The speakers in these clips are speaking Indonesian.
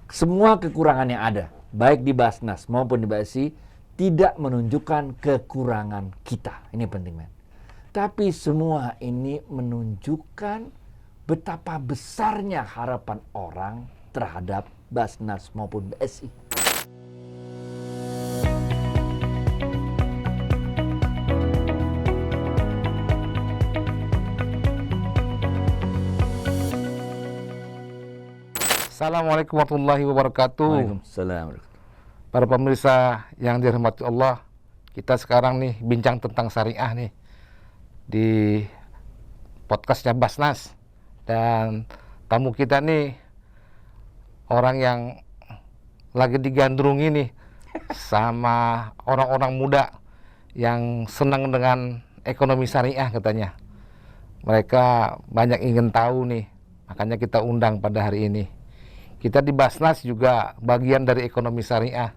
semua kekurangan yang ada, baik di Basnas maupun di BSI, tidak menunjukkan kekurangan kita. Ini penting, men. Tapi semua ini menunjukkan betapa besarnya harapan orang terhadap Basnas maupun BSI. Assalamualaikum warahmatullahi wabarakatuh. Waalaikumsalam. Para pemirsa yang dirahmati Allah, kita sekarang nih bincang tentang syariah nih di podcastnya Basnas. Dan tamu kita nih orang yang lagi digandrungi nih sama orang-orang muda yang senang dengan ekonomi syariah katanya. Mereka banyak ingin tahu nih, makanya kita undang pada hari ini. Kita di Basnas juga bagian dari ekonomi syariah.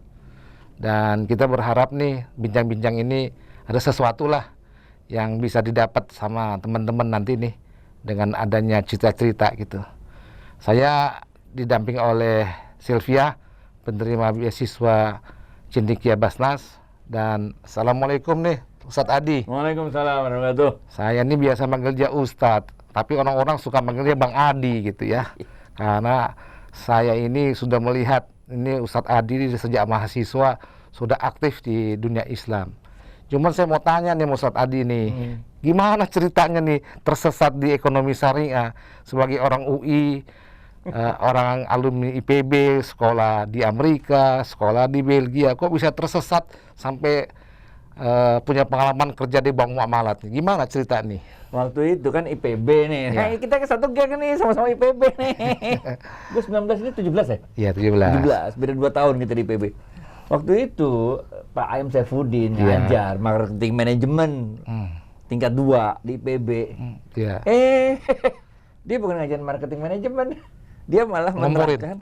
Dan kita berharap nih bincang-bincang ini ada sesuatu lah yang bisa didapat sama teman-teman nanti nih dengan adanya cerita-cerita gitu. Saya didamping oleh Sylvia, penerima beasiswa Cendekia Basnas. Dan Assalamualaikum nih Ustadz Adi. Waalaikumsalam warahmatullahi. Saya ini biasa manggil dia Ustadz, tapi orang-orang suka manggil dia Bang Adi gitu ya. Karena saya ini sudah melihat ini Ustadz Adi sejak mahasiswa sudah aktif di dunia Islam. Cuman saya mau tanya nih Ustadz Adi nih, gimana ceritanya nih tersesat di ekonomi syariah sebagai orang UI, orang alumni IPB, sekolah di Amerika, sekolah di Belgia, kok bisa tersesat sampai punya pengalaman kerja di bank muamalat? Gimana cerita nih? Waktu itu kan IPB nih. Ya. Hey, kita ke satu geng nih, sama-sama IPB nih. Gue 19, ini 17 ya? Iya, 17. 17, beda 2 tahun kita di IPB. Waktu itu Pak Ayam Saifuddin Iya. ngajar marketing manajemen tingkat 2 di IPB. Iya. Dia bukan ngajar marketing manajemen. Dia malah Ngomporin. menerangkan.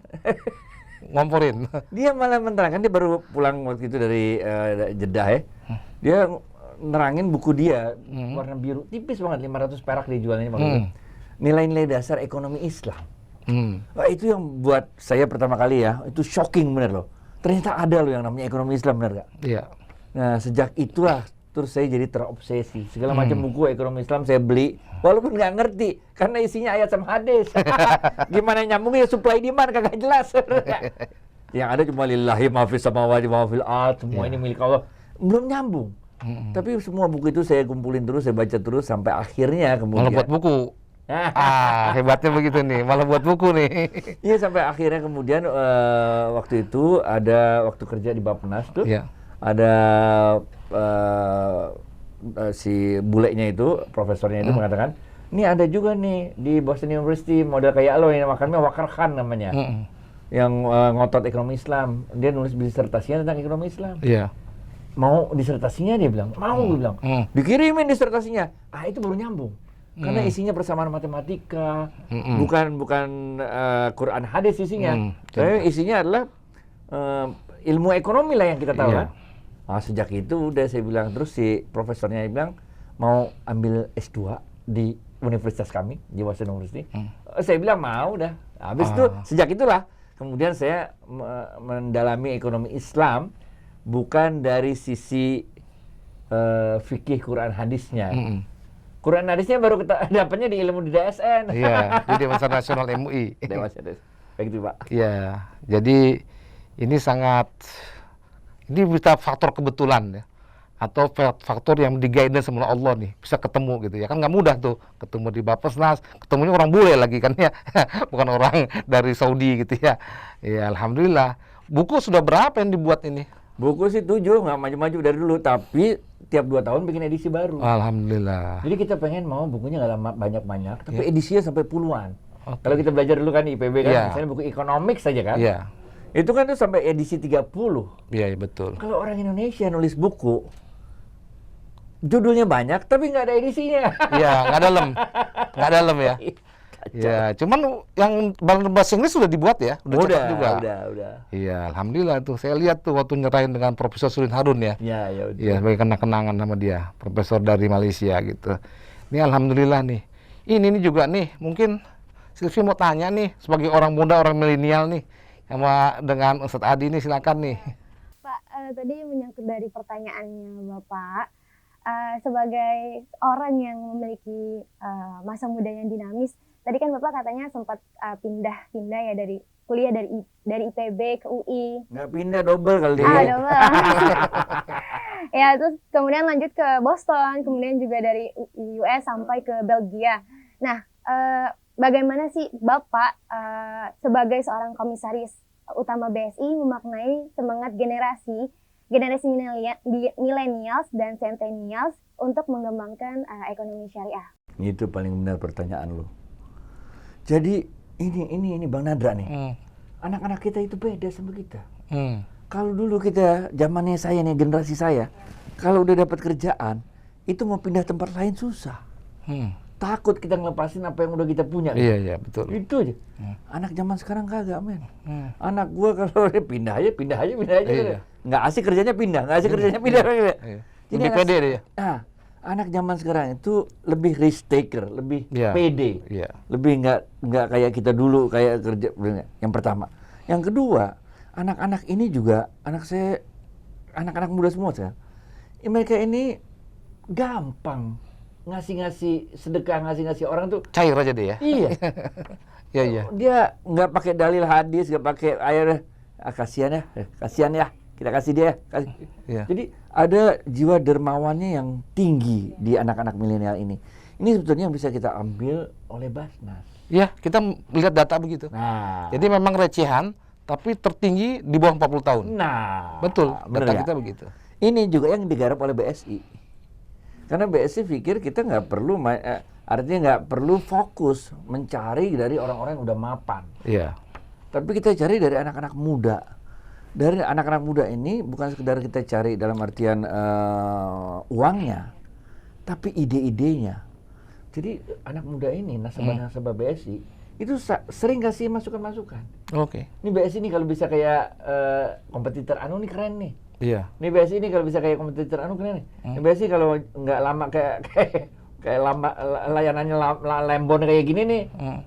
Ngomporin. Dia malah menerangkan, dia baru pulang waktu itu dari Jeddah ya. Dia nerangin buku dia warna biru tipis banget, 500 perak dijualnya waktu itu. Nilai-nilai dasar ekonomi Islam. Wah, itu yang buat saya pertama kali ya, itu shocking bener loh. Ternyata ada loh yang namanya ekonomi Islam, bener gak? Iya. Nah, sejak itulah terus saya jadi terobsesi. Segala macam buku ekonomi Islam saya beli, walaupun nggak ngerti karena isinya ayat sama hadis. Gimana nyambungnya supply demand kagak jelas. Yang ada cuma lillahi ma fis samawati wa fil ard, semua ini milik Allah. Belum nyambung. Tapi semua buku itu saya kumpulin terus, saya baca terus sampai akhirnya kemudian Malah buat buku. Hebatnya begitu nih, malah buat buku nih. Iya, sampai akhirnya kemudian waktu itu ada waktu kerja di Bappenas tuh. Iya. Ada si bulenya itu, profesornya itu mengatakan, "Ini ada juga nih di Boston University model kayak lo yang makannya Wakar Khan namanya." Yang ngotot ekonomi Islam. Dia nulis disertasinya tentang ekonomi Islam. Iya. Mau disertasinya, dia bilang, mau, dia bilang. Dikirimin disertasinya. Itu baru nyambung. Karena isinya persamaan matematika, bukan Quran hadis isinya. Tapi isinya adalah ilmu ekonomi lah yang kita tahu kan. Sejak itu udah saya bilang, terus si profesornya bilang mau ambil S2 di universitas kami, di Boston University. Saya bilang mau dah. Habis itu sejak itulah kemudian saya mendalami ekonomi Islam. Bukan dari sisi fikih Quran hadisnya. Quran hadisnya baru kita dapatnya di ilmu di DSN. Iya, di Dewan Nasional MUI. Dewas ya, baik itu Pak. Iya, jadi ini ini bisa faktor kebetulan ya, atau faktor yang di-guidance sama Allah nih, bisa ketemu gitu ya, kan nggak mudah tuh ketemu di Bappenas, ketemunya orang bule lagi kan ya, bukan orang dari Saudi gitu ya. Ya Alhamdulillah. Buku sudah berapa yang dibuat ini? Buku sih 7, nggak maju-maju dari dulu, tapi tiap 2 tahun bikin edisi baru. Alhamdulillah. Jadi kita pengen mau bukunya nggak lama banyak-banyak, tapi edisinya sampai puluhan. Kalau kita belajar dulu kan di IPB kan, misalnya buku ekonomik saja kan. Iya. Itu kan tuh sampai edisi 30. Iya, betul. Kalau orang Indonesia nulis buku, judulnya banyak, tapi nggak ada edisinya. Iya, nggak dalam ya. Ya, cuman yang bahasa Inggris sudah dibuat ya, udah cepat juga. Udah. Iya, alhamdulillah tuh. Saya lihat tuh waktu nyerahin dengan Profesor Surin Harun ya. Ya udah. Iya, sebagai kenang-kenangan sama dia, profesor dari Malaysia gitu. Ini alhamdulillah nih. Ini juga nih, mungkin Sylvie mau tanya nih, sebagai orang muda, orang milenial nih, sama dengan Ustadz Adi nih, silakan nih. Pak, tadi menyangkut dari pertanyaannya Bapak, sebagai orang yang memiliki masa muda yang dinamis, tadi kan Bapak katanya sempat pindah-pindah ya dari kuliah dari IPB ke UI. Nggak pindah, double kali. Double. Ya, terus kemudian lanjut ke Boston, kemudian juga dari US sampai ke Belgia. Nah, bagaimana sih Bapak sebagai seorang komisaris utama BSI memaknai semangat generasi millennials dan centennials untuk mengembangkan ekonomi syariah? Itu paling benar pertanyaan lo. Jadi ini Bang Nadra nih. Anak-anak kita itu beda sama kita. Kalau dulu kita, zamannya saya nih, generasi saya, kalau udah dapat kerjaan, itu mau pindah tempat lain susah. Takut kita ngelepasin apa yang udah kita punya. Iya, betul. Itu aja. Anak zaman sekarang kagak, men. Anak gua kalau dia pindah aja. Iya. Nggak asik kerjanya pindah. Iya. Jadi Lebih pede dia. Anak zaman sekarang itu lebih risk taker, lebih pede. Iya. Lebih nggak kayak kita dulu, kayak kerja. Yang pertama. Yang kedua, anak-anak ini juga, anak-anak muda semua sekarang. Mereka ini gampang ngasih sedekah, ngasih orang tuh Cair aja dia ya. iya. Iya. Dia nggak pakai dalil hadis, nggak pakai ayat, kasihan ya, kita kasih dia. Iya. Jadi ada jiwa dermawannya yang tinggi di anak-anak milenial ini. Ini sebetulnya yang bisa kita ambil oleh Basnas. Iya, kita lihat data begitu. Nah, Jadi memang recehan, tapi tertinggi di bawah 40 tahun. nah, Betul, bener data ya? kita begitu. Ini juga yang digarap oleh BSI. Karena BSI pikir kita nggak perlu, artinya nggak perlu fokus mencari dari orang-orang yang udah mapan. Iya. Tapi kita cari dari anak-anak muda. Dari anak-anak muda ini bukan sekedar kita cari dalam artian uangnya, tapi ide-idenya. Jadi anak muda ini, nasabah-nasabah BSI, itu sering kasih masukan-masukan. Oke. Ini BSI ini kalau bisa kayak kompetitor anu nih keren nih. Iya. Ini BSI ini kalau bisa kayak kompetitor anu keren nih. Ini BSI kalau nggak lama kayak lama layanannya lembon kayak gini nih,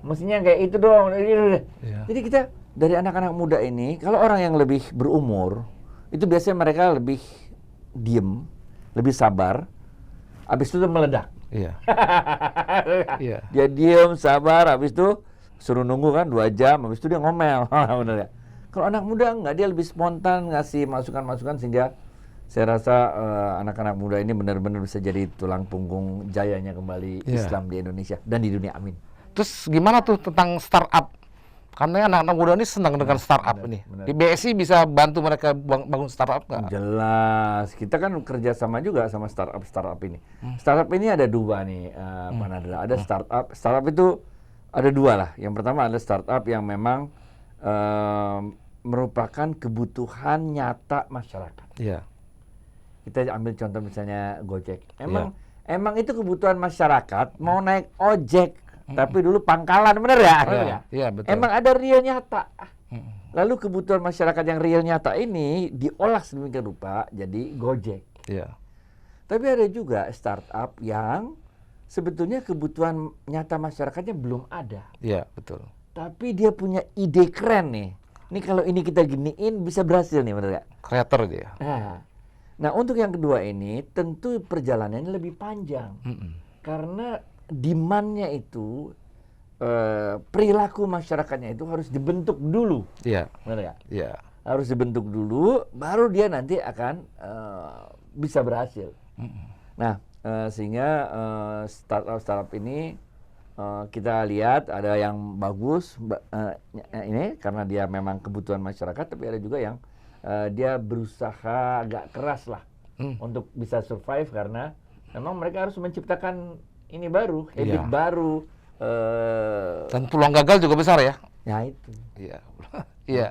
mestinya kayak itu dong. Iya. Jadi kita dari anak-anak muda ini, kalau orang yang lebih berumur, itu biasanya mereka lebih diem, lebih sabar, habis itu meledak. Iya. Iya. Dia diem, sabar, habis itu suruh nunggu kan 2 jam, habis itu dia ngomel. Bener ya? Kalau anak muda enggak, dia lebih spontan ngasih masukan-masukan, sehingga saya rasa anak-anak muda ini benar-benar bisa jadi tulang punggung jayanya kembali Islam di Indonesia dan di dunia, amin. Terus gimana tuh tentang startup? Karena anak-anak muda ini senang dengan startup ini. benar. Di BSI bisa bantu mereka bangun startup nggak? Jelas, kita kan kerjasama juga sama startup ini. Startup ini ada 2 nih, Pak Nadra. Ada startup itu ada 2 lah. Yang pertama adalah startup yang memang merupakan kebutuhan nyata masyarakat. Iya. Kita ambil contoh misalnya Gojek. Emang itu kebutuhan masyarakat, mau naik ojek, tapi dulu pangkalan, bener ya? Iya, betul. Emang ada real nyata. Lalu kebutuhan masyarakat yang real nyata ini diolah sedemikian rupa jadi Gojek. Iya. Tapi ada juga startup yang sebetulnya kebutuhan nyata masyarakatnya belum ada. Iya, betul. Tapi dia punya ide keren nih. Ini kalau ini kita giniin bisa berhasil nih, bener ya? Kreator dia. Nah, untuk yang kedua ini tentu perjalanannya lebih panjang. Karena demand-nya itu, perilaku masyarakatnya itu harus dibentuk dulu. Iya. Benar ya? Iya. Harus dibentuk dulu, baru dia nanti akan bisa berhasil. Nah, sehingga startup ini kita lihat ada yang bagus ini karena dia memang kebutuhan masyarakat, tapi ada juga yang dia berusaha agak keras lah untuk bisa survive karena memang mereka harus menciptakan ini baru, habit baru. Dan peluang gagal juga besar ya? Ya itu. Iya. Iya.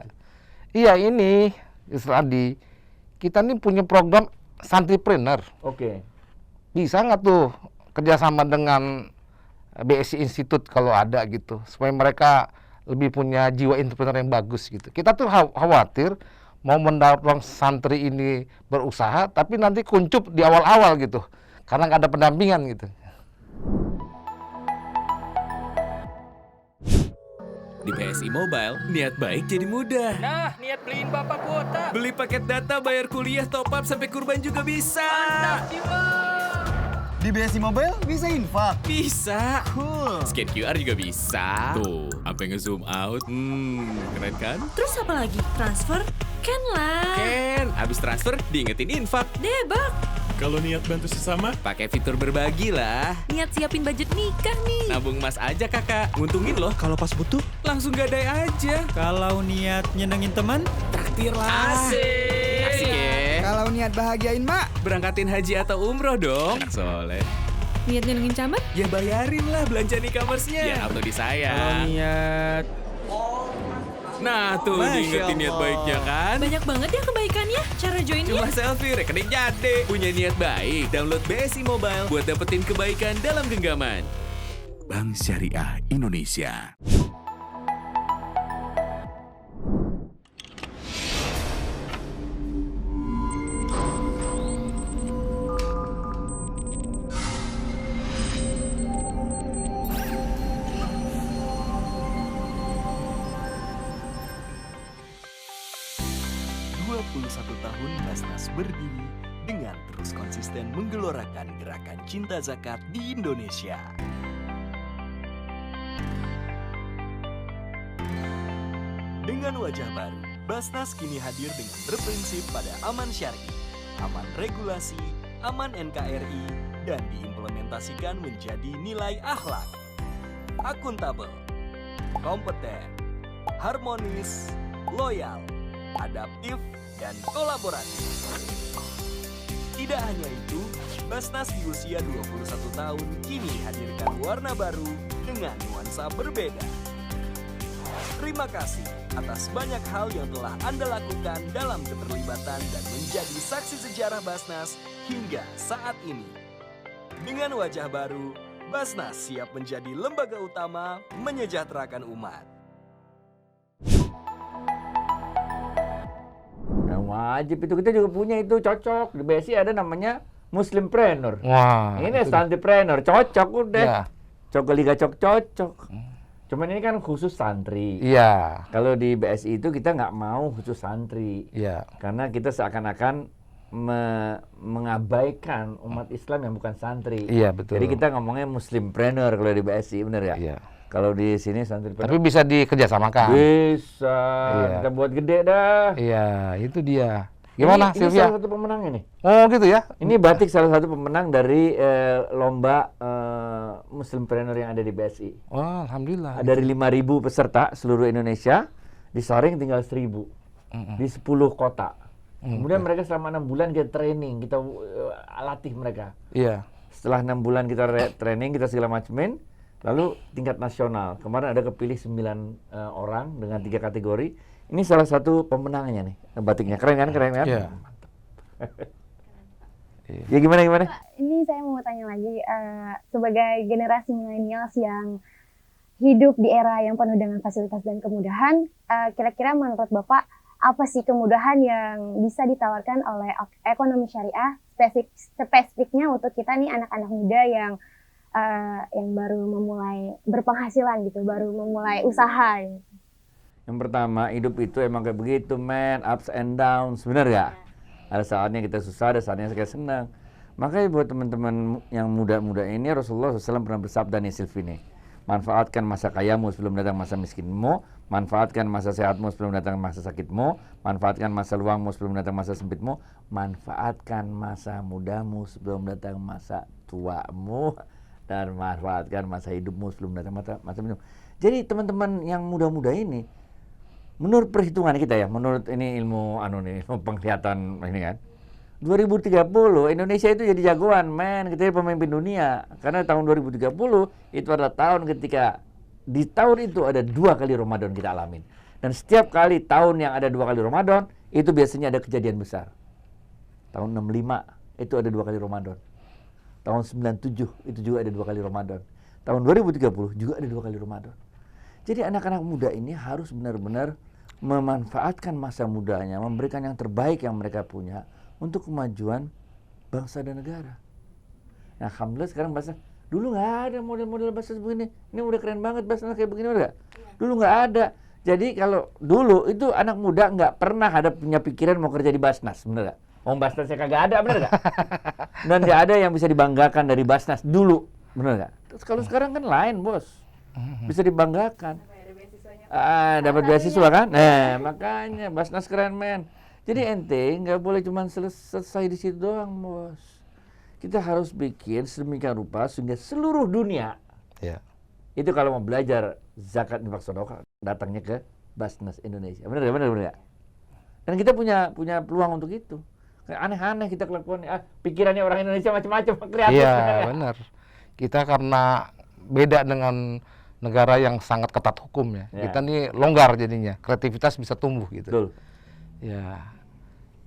Iya, ini Ustadz Adi, kita nih punya program Santripreneur. Oke. Bisa nggak tuh kerjasama dengan BSI Institute kalau ada gitu, supaya mereka lebih punya jiwa entrepreneur yang bagus gitu. Kita tuh khawatir mau mendorong santri ini berusaha, tapi nanti kuncup di awal-awal gitu, karena nggak ada pendampingan gitu. Di BSI Mobile, niat baik jadi mudah. Nah, niat beliin bapak kuota. Beli paket data, bayar kuliah, top up, sampai kurban juga bisa. Mantap jiwa. Di BSI Mobile bisa infak. Bisa. Cool. Scan QR juga bisa. Tuh, sampai nge-zoom out. Keren kan? Terus apa lagi? Transfer? Kan lah. Ken, habis transfer diingetin infak. Debak. Kalau niat bantu sesama, Pakai fitur berbagi lah. Niat siapin budget nikah nih. Nabung emas aja kakak. Nguntungin loh. kalau pas butuh, Langsung gadai aja. Kalau niat nyenengin teman, Traktir lah. Asik ya. Kalau niat bahagiain mak, Berangkatin haji atau umroh dong. Soleh. Niat nyenengin camat? Ya bayarin lah belanja e-commerce-nya. Biar auto kalau disayang. niat Nah tuh Masya diingetin niat Allah. baiknya kan. Banyak banget ya kebaikannya. Cara joinnya? Cuma selfie, rekening jadi. Punya niat baik, download BSI Mobile buat dapetin kebaikan dalam genggaman. Bank Syariah Indonesia. Tahun Basnas berdiri dengan terus konsisten menggelorakan gerakan cinta zakat di Indonesia. Dengan wajah baru, Basnas kini hadir dengan berprinsip pada aman syar'i, aman regulasi, aman NKRI, dan diimplementasikan menjadi nilai akhlak, akuntabel, kompeten, harmonis, loyal, adaptif, dan kolaboratif. Tidak hanya itu, Basnas di usia 21 tahun kini hadirkan warna baru dengan nuansa berbeda. Terima kasih atas banyak hal yang telah Anda lakukan dalam keterlibatan dan menjadi saksi sejarah Basnas hingga saat ini. Dengan wajah baru, Basnas siap menjadi lembaga utama menyejahterakan umat. Wajib itu, kita juga punya itu, cocok. Di BSI ada namanya Muslimpreneur. Wah. Ini Santripreneur, cocok udah. Ya. Cocok Liga cocok. Cuman ini kan khusus santri. Iya. Kalau di BSI itu kita nggak mau khusus santri. Iya. Karena kita seakan-akan mengabaikan umat Islam yang bukan santri. Iya, betul. Jadi kita ngomongnya Muslimpreneur kalau di BSI, bener ya? Iya. Kalau di sini santripreneur. Tapi bisa dikerjasamakan. Bisa. Iya. Kita buat gede dah. Iya, itu dia. Gimana, ini Sylvia? salah satu pemenang ini. Oh, gitu ya? Ini batik salah satu pemenang dari lomba Muslimpreneur yang ada di BSI. Oh, alhamdulillah. Dari 5.000 peserta seluruh Indonesia, disaring tinggal 1.000 di 10 kota. Kemudian mereka selama 6 bulan kita training, kita latih mereka. Iya. Setelah 6 bulan kita training, kita segala macemin, lalu tingkat nasional. Kemarin ada kepilih 9 orang dengan 3 kategori. Ini salah satu pemenangnya nih, batiknya. Keren kan? Iya. Mantap. Ya gimana? Ini saya mau tanya lagi, sebagai generasi milenials yang hidup di era yang penuh dengan fasilitas dan kemudahan, kira-kira menurut Bapak, apa sih kemudahan yang bisa ditawarkan oleh ekonomi syariah spesifiknya untuk kita nih anak-anak muda yang baru memulai berpenghasilan gitu, baru memulai usaha gitu. Yang pertama, hidup itu emang kayak begitu, man, ups and downs, bener gak? Ada saatnya kita susah, ada saatnya kita senang. Makanya buat teman-teman yang muda-muda ini, Rasulullah SAW pernah bersabda nih, Silvini, manfaatkan masa kayamu sebelum datang masa miskinmu, manfaatkan masa sehatmu sebelum datang masa sakitmu, manfaatkan masa luangmu sebelum datang masa sempitmu, manfaatkan masa mudamu sebelum datang masa tuamu, dan manfaatkan masa hidupmu sebelum datang masa hidupmu. Jadi teman-teman yang muda-muda ini, menurut perhitungan kita ya, menurut ini ilmu penglihatan ini kan, 2030 Indonesia itu jadi jagoan, men, kita jadi pemimpin dunia. Karena tahun 2030 itu adalah tahun ketika di tahun itu ada 2 kali Ramadan kita alamin. Dan setiap kali tahun yang ada 2 kali Ramadan, itu biasanya ada kejadian besar. Tahun 65 itu ada 2 kali Ramadan. Tahun 97 itu juga ada 2 kali Ramadan. Tahun 2030 juga ada 2 kali Ramadan. Jadi anak-anak muda ini harus benar-benar memanfaatkan masa mudanya, memberikan yang terbaik yang mereka punya untuk kemajuan bangsa dan negara. Nah, alhamdulillah sekarang Dulu nggak ada model-model Basnas begini. Ini udah keren banget Basnas kayak begini, udah. Dulu nggak ada. Jadi kalau dulu itu anak muda nggak pernah ada punya pikiran mau kerja di Basnas, bener nggak? Basnasnya kagak ada, bener nggak? Dan nggak ada yang bisa dibanggakan dari Basnas dulu, bener nggak? Terus kalau sekarang kan lain, bos. Bisa dibanggakan. Dapat beasiswa kan? Nah, makanya Basnas keren, men. Jadi ente nggak boleh cuma selesai di situ doang, bos. Kita harus bikin sedemikian rupa sehingga seluruh dunia itu kalau mau belajar zakat infak sedekah datangnya ke Basnas Indonesia. Benar. Dan kita punya peluang untuk itu. Kayak aneh-aneh kita kelakuan. Pikirannya orang Indonesia macam-macam, kreatif. Iya, benar. Kita karena beda dengan negara yang sangat ketat hukum ya. Kita nih longgar jadinya, kreativitas bisa tumbuh gitu. Betul. Ya.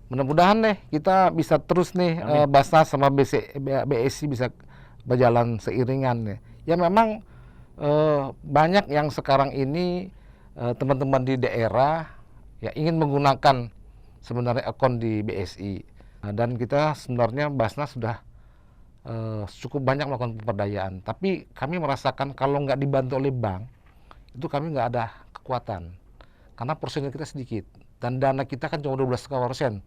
Mudah-mudahan nih kita bisa terus nih Basnas sama BSI bisa berjalan seiringan nih. Ya memang banyak yang sekarang ini teman-teman di daerah ya ingin menggunakan sebenarnya akun di BSI. Dan kita sebenarnya Basnas sudah cukup banyak melakukan pemberdayaan. Tapi kami merasakan kalau nggak dibantu oleh bank, itu kami nggak ada kekuatan. Karena personil kita sedikit. Dan dana kita kan cuma 12%.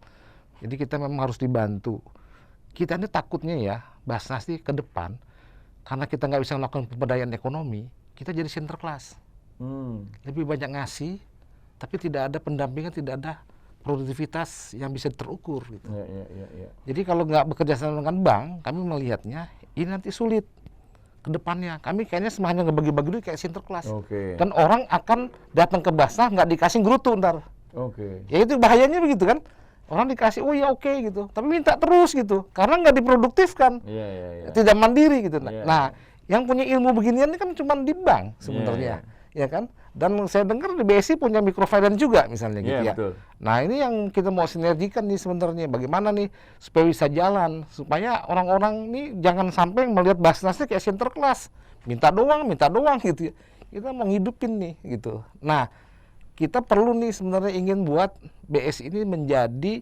Jadi kita memang harus dibantu. Kita ini takutnya ya, Basnas ini ke depan, karena kita nggak bisa melakukan pemberdayaan ekonomi, kita jadi sinterklas. Lebih banyak ngasih, tapi tidak ada pendampingan, tidak ada produktivitas yang bisa terukur. Gitu. Jadi kalau nggak bekerja sama dengan bank, kami melihatnya ini nanti sulit ke depannya. Kami kayaknya hanya ngebagi-bagi duit kayak sinterklas. Dan orang akan datang ke Basnas nggak dikasih gerutu ntar. Ya itu bahayanya begitu kan. Orang dikasih, oh ya oke gitu, tapi minta terus gitu, karena nggak diproduktifkan, tidak mandiri gitu. Nah, yang punya ilmu beginian ini kan cuma di bank sebenarnya, ya kan? Dan saya dengar di BSI punya microfinance juga misalnya gitu ya. Betul. Nah ini yang kita mau sinergikan nih sebenarnya, bagaimana nih supaya bisa jalan, supaya orang-orang ini jangan sampai melihat Basnasnya kayak sinterklas, minta doang gitu ya. Kita mau ngidupin nih gitu. Nah, kita perlu nih sebenarnya ingin buat BSI ini menjadi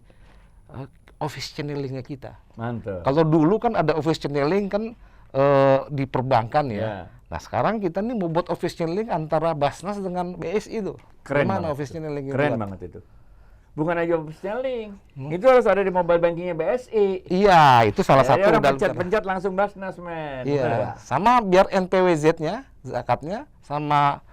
office channeling-nya kita. Mantap. Kalau dulu kan ada office channeling kan di perbankan ya. Nah sekarang kita nih mau buat office channeling antara Basnas dengan BSI itu. Keren Gimana banget. office channeling itu? Keren banget itu. Bukan aja office channeling, itu harus ada di mobile bankingnya BSI. Iya, itu salah satu. Orang pencet langsung Basnas, men. Iya. Sama biar NPWZ-nya, zakatnya, sama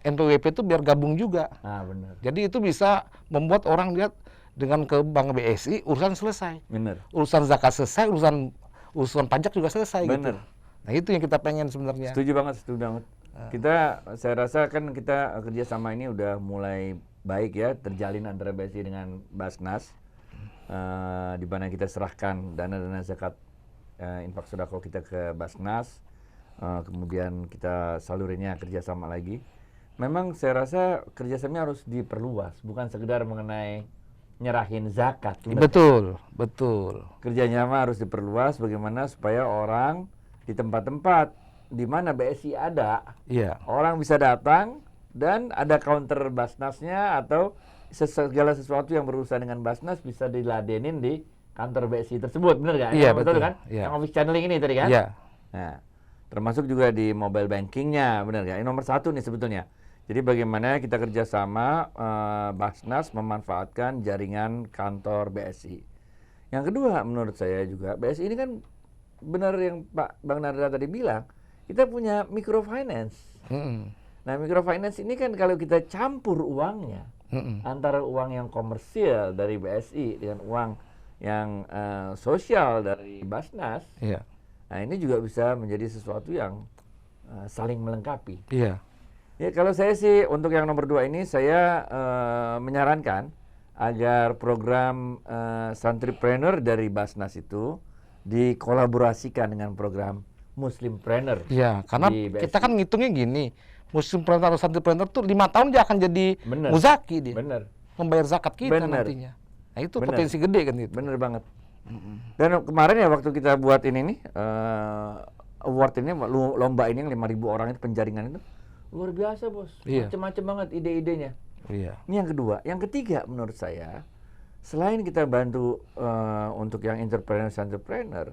NPWP itu biar gabung juga. Benar. Jadi itu bisa membuat orang lihat dengan ke bank BSI urusan selesai. Benar. Urusan zakat selesai, urusan pajak juga selesai. Benar. Gitu. Nah itu yang kita pengen sebenarnya. Setuju banget. Saya rasa kan kita kerjasama ini udah mulai baik ya, terjalin antara BSI dengan Basnas, di mana kita serahkan dana-dana zakat infak sedekah kita ke Basnas, kemudian kita salurinnya kerjasama lagi. Memang saya rasa kerjasamanya harus diperluas, bukan sekedar mengenai nyerahin zakat. Betul. Kerjanya harus diperluas bagaimana supaya orang di tempat-tempat di mana BSI ada, orang bisa datang dan ada counter Basnasnya atau segala sesuatu yang berurusan dengan Basnas bisa diladenin di kantor BSI tersebut, benar nggak? Iya, betul kan? Iya. Yang office channeling ini tadi kan? Iya. Nah, termasuk juga di mobile bankingnya, benar nggak? Ini nomor 1 nih sebetulnya. Jadi bagaimana kita kerjasama Basnas memanfaatkan jaringan kantor BSI. Yang kedua menurut saya juga BSI ini kan benar yang Pak Bang Nardra tadi bilang, kita punya microfinance. Nah microfinance ini kan kalau kita campur uangnya antara uang yang komersial dari BSI dengan uang yang sosial dari Basnas, nah ini juga bisa menjadi sesuatu yang saling melengkapi. Ya kalau saya sih untuk yang nomor 2 ini saya menyarankan agar program Santripreneur dari Basnas itu dikolaborasikan dengan program Muslimpreneur. Iya, karena kita kan ngitungnya gini, Muslimpreneur atau Santripreneur tuh 5 tahun dia akan jadi muzaki dia. Membayar zakat kita nantinya. Nah itu potensi gede kan itu. Bener banget. Dan kemarin ya waktu kita buat ini nih award ini, lomba ini yang 5.000 orang itu penjaringan itu luar biasa bos, macam-macam banget ide-idenya. Ini yang kedua. Yang ketiga menurut saya, selain kita bantu untuk yang entrepreneur,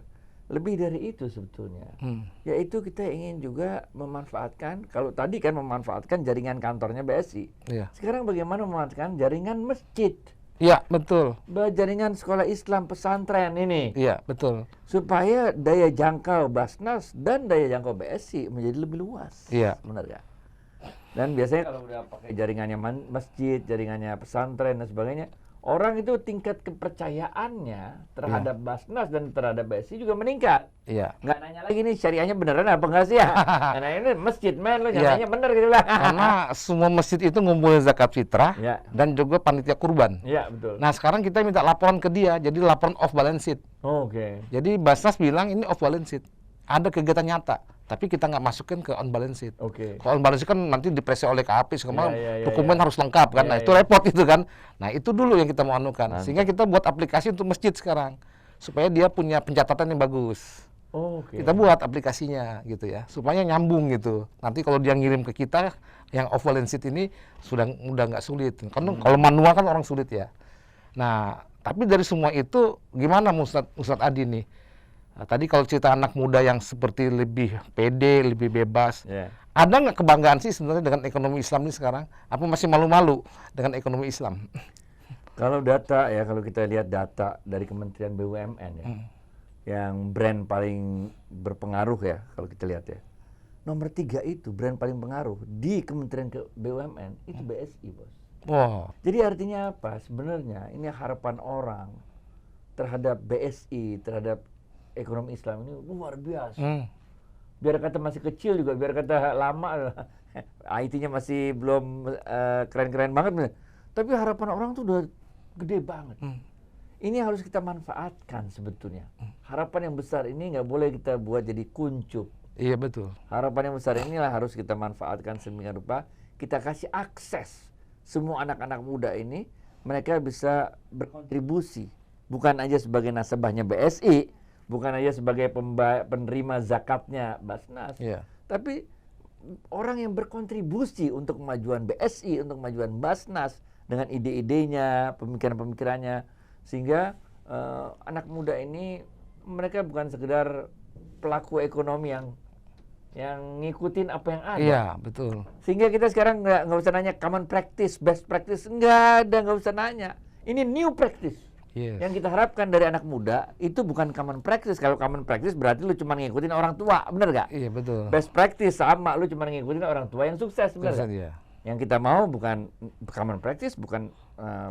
lebih dari itu sebetulnya. Yaitu kita ingin juga memanfaatkan, kalau tadi kan memanfaatkan jaringan kantornya BSI. Sekarang bagaimana memanfaatkan jaringan masjid? Iya, betul. Jaringan sekolah Islam pesantren ini. Iya, betul. Supaya daya jangkau Basnas dan daya jangkau BSI menjadi lebih luas. Iya. Sebenarnya. Dan biasanya kalau udah pakai jaringannya masjid, jaringannya pesantren dan sebagainya, orang itu tingkat kepercayaannya terhadap Basnas dan terhadap BSI juga meningkat. Iya. Nggak nanya lagi nih syariahnya beneran apa enggak sih ya? Karena ini masjid men, lo nyatanya bener gitu lah. Karena semua masjid itu ngumpulin zakat fitrah dan juga panitia kurban. Iya, betul. Nah, sekarang kita minta laporan ke dia, jadi laporan off balance sheet. Oke. Jadi Basnas bilang ini off balance sheet. Ada kegiatan nyata, tapi kita nggak masukin ke on balance sheet. Kalau on balance sheet kan nanti diperiksa oleh KAP, dokumen harus lengkap kan. Nah, itu repot itu kan. Nah, itu dulu yang kita mau anukan. Sehingga kita buat aplikasi untuk masjid sekarang supaya dia punya pencatatan yang bagus. Kita buat aplikasinya gitu ya, supaya nyambung gitu. Nanti kalau dia ngirim ke kita yang off balance sheet ini udah nggak sulit. Karena kalau manual kan orang sulit ya. Nah, tapi dari semua itu gimana Ustadz Adi nih? Nah, tadi kalau cerita anak muda yang seperti lebih pede, lebih bebas, ada nggak kebanggaan sih sebenarnya dengan ekonomi Islam ini sekarang? Apa masih malu-malu dengan ekonomi Islam? Kalau data ya, kalau kita lihat data dari Kementerian BUMN ya, yang brand paling berpengaruh ya, kalau kita lihat ya, nomor 3 itu brand paling pengaruh di Kementerian BUMN itu BSI, bos. Jadi artinya apa? Sebenarnya ini harapan orang terhadap BSI, terhadap ekonomi Islam ini luar biasa. Biar kata masih kecil juga, biar kata lama, IT-nya masih belum keren-keren banget. Tapi harapan orang tuh udah gede banget. Ini harus kita manfaatkan sebetulnya. Harapan yang besar ini nggak boleh kita buat jadi kuncup. Iya, betul. Harapan yang besar inilah harus kita manfaatkan sedemikian rupa. Kita kasih akses semua anak-anak muda ini, mereka bisa berkontribusi. Bukan aja sebagai nasabahnya BSI, bukan aja sebagai penerima zakatnya Basnas, tapi orang yang berkontribusi untuk kemajuan BSI, untuk kemajuan Basnas dengan ide-idenya, pemikiran-pemikirannya, sehingga anak muda ini mereka bukan sekedar pelaku ekonomi yang ngikutin apa yang ada. Iya, betul. Sehingga kita sekarang nggak usah nanya common practice, best practice, nggak usah nanya. Ini new practice. Yang kita harapkan dari anak muda itu bukan common practice. Kalau common practice berarti lu cuma ngikutin orang tua, bener gak? Iya, betul. Best practice sama, lu cuma ngikutin orang tua yang sukses, bener gak? Yang kita mau bukan common practice, bukan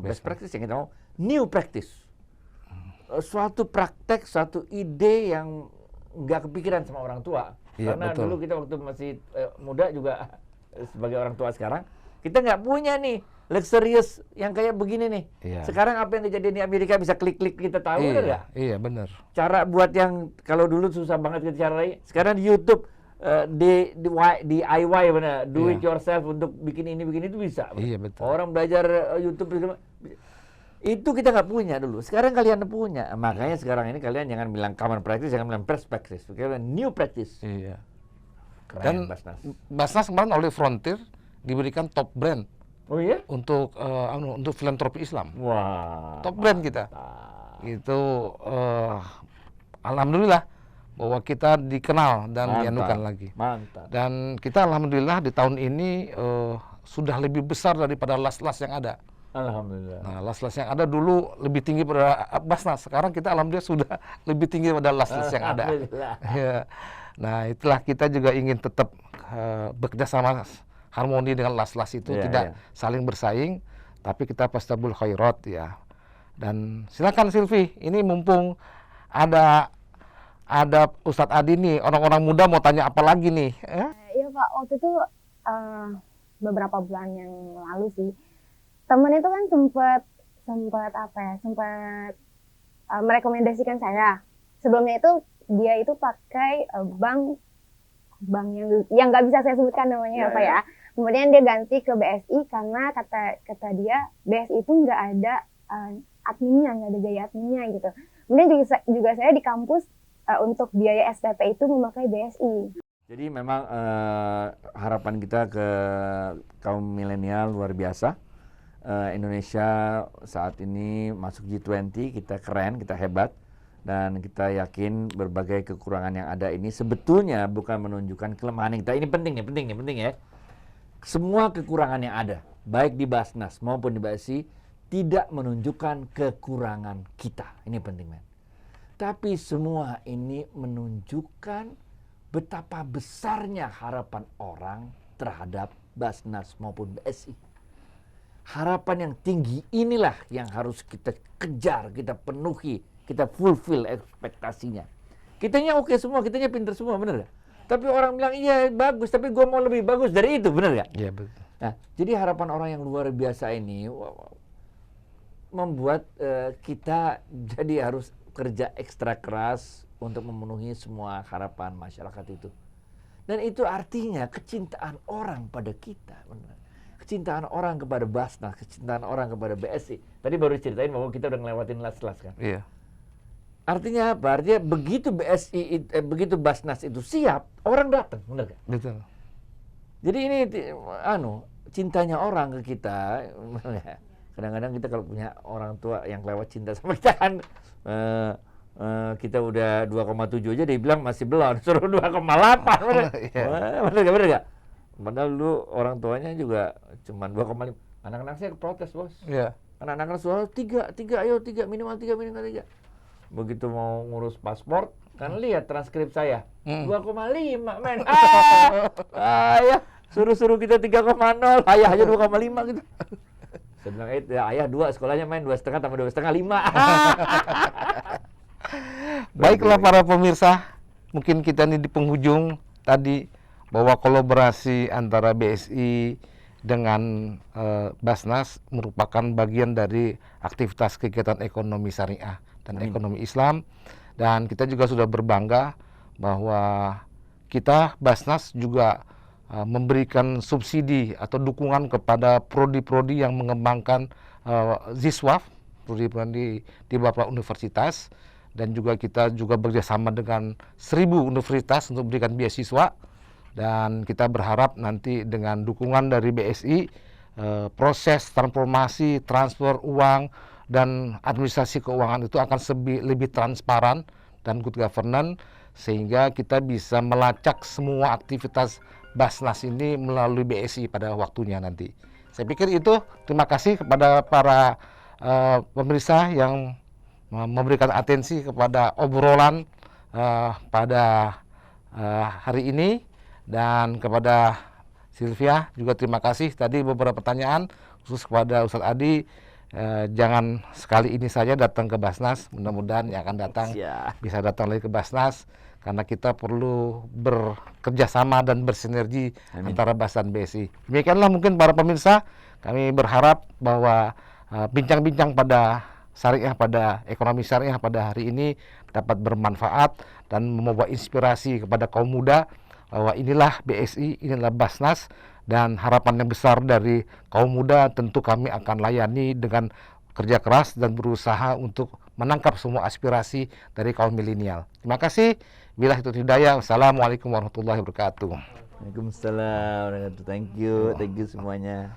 best practice. Yang kita mau new practice. Suatu praktek, suatu ide yang nggak kepikiran sama orang tua. Karena dulu kita waktu masih muda juga sebagai orang tua sekarang, kita nggak punya nih luxurious yang kayak begini nih. Sekarang apa yang kejadian di Amerika bisa klik-klik kita tahu, benar nggak? Iya, benar. Cara buat yang kalau dulu susah banget kita cari, sekarang di YouTube DIY benar, do it yourself untuk bikin ini bikin itu bisa. Iya, betul. Orang belajar YouTube itu kita nggak punya dulu. Sekarang kalian punya. Makanya sekarang ini kalian jangan bilang common practice, jangan bilang best practice, kalian new practice. Iya. Keren, dan Basnas kemarin oleh Frontier diberikan top brand. Oh iya? Untuk filantropi Islam. Wah. Top brand kita. Itu alhamdulillah bahwa kita dikenal dan dianukan lagi. Mantap. Dan kita alhamdulillah di tahun ini sudah lebih besar daripada las-las yang ada. Alhamdulillah. Nah, las-las yang ada dulu lebih tinggi pada Basnas. Sekarang kita alhamdulillah sudah lebih tinggi pada las-las yang ada. Ya. Nah, itulah kita juga ingin tetap bekerja sama harmoni dengan las-las itu, tidak saling bersaing, tapi kita pastabul khairat ya. Dan silakan Silvi, ini mumpung ada Ustadz Adi nih, orang-orang muda mau tanya apa lagi nih? Iya Pak, waktu itu beberapa bulan yang lalu sih, temen itu kan sempat merekomendasikan saya. Sebelumnya itu dia itu pakai bank yang nggak bisa saya sebutkan namanya apa ya. Kemudian dia ganti ke BSI karena kata dia BSI itu nggak ada adminnya, nggak ada biaya adminnya gitu. Kemudian juga saya di kampus untuk biaya SPP itu memakai BSI. Jadi memang harapan kita ke kaum milenial luar biasa. Indonesia saat ini masuk G20, kita keren, kita hebat. Dan kita yakin berbagai kekurangan yang ada ini sebetulnya bukan menunjukkan kelemahan kita. Ini penting ya. Semua kekurangan yang ada, baik di Basnas maupun di BSI, tidak menunjukkan kekurangan kita. Ini penting, men. Tapi semua ini menunjukkan betapa besarnya harapan orang terhadap Basnas maupun BSI. Harapan yang tinggi inilah yang harus kita kejar, kita penuhi, kita fulfill ekspektasinya. Kitanya oke semua, kitanya pintar semua, bener gak? Tapi orang bilang, iya bagus, tapi gue mau lebih bagus dari itu, bener gak? Iya, betul. Nah, jadi harapan orang yang luar biasa ini membuat kita jadi harus kerja ekstra keras untuk memenuhi semua harapan masyarakat itu. Dan itu artinya kecintaan orang pada kita, benar. Kecintaan orang kepada Basnas, kecintaan orang kepada BSI. Tadi baru ceritain bahwa kita udah ngelewatin las-las kan. Iya. Artinya apa? Artinya begitu begitu Basnas itu siap, orang datang, benar kan? Betul. Jadi ini cintanya orang ke kita. Kadang-kadang kita kalau punya orang tua yang lewat cinta sama kita kan, kita udah 2,7 aja dia bilang masih belum, suruh 2,8. Bener gak? Padahal dulu orang tuanya juga cuma 2,5. Anak-anak saya protes, bos. Iya. Anak-anak suara 3, minimal 3. Begitu mau ngurus paspor, kan lihat transkrip saya. 2,5, men. Ayah suruh kita 3,0, ayah aja 2,5 gitu. Saya bilang, ayah 2, sekolahnya main 2,5 tambah 2,5, 5. Baiklah para pemirsa, mungkin kita ini di penghujung tadi bahwa kolaborasi antara BSI dengan Basnas merupakan bagian dari aktivitas kegiatan ekonomi syariah dan ekonomi Islam. Dan kita juga sudah berbangga bahwa kita Basnas juga memberikan subsidi atau dukungan kepada prodi-prodi yang mengembangkan Ziswaf, prodi-prodi di beberapa universitas. Dan juga kita juga bekerjasama dengan 1.000 universitas untuk memberikan beasiswa. Dan kita berharap nanti dengan dukungan dari BSI, proses transformasi, transfer uang, dan administrasi keuangan itu akan lebih transparan dan good governance, sehingga kita bisa melacak semua aktivitas Basnas ini melalui BSI pada waktunya nanti. Saya pikir itu. Terima kasih kepada para pemirsa yang memberikan atensi kepada obrolan pada hari ini. Dan kepada Sylvia juga terima kasih. Tadi beberapa pertanyaan khusus kepada Ustadz Adi. Jangan sekali ini saja datang ke Basnas. Mudah-mudahan yang akan datang bisa datang lagi ke Basnas. Karena kita perlu bekerja sama dan bersinergi antara Bas dan BSI. Demikianlah mungkin para pemirsa. Kami berharap bahwa bincang-bincang pada syariah, pada ekonomi syariah pada hari ini dapat bermanfaat dan membawa inspirasi kepada kaum muda bahwa inilah BSI, inilah Basnas, dan harapan yang besar dari kaum muda tentu kami akan layani dengan kerja keras dan berusaha untuk menangkap semua aspirasi dari kaum milenial. Terima kasih. Billahi taufiq hidayah. Wassalamualaikum warahmatullahi wabarakatuh. Waalaikumsalam warahmatullahi wabarakatuh. Thank you semuanya.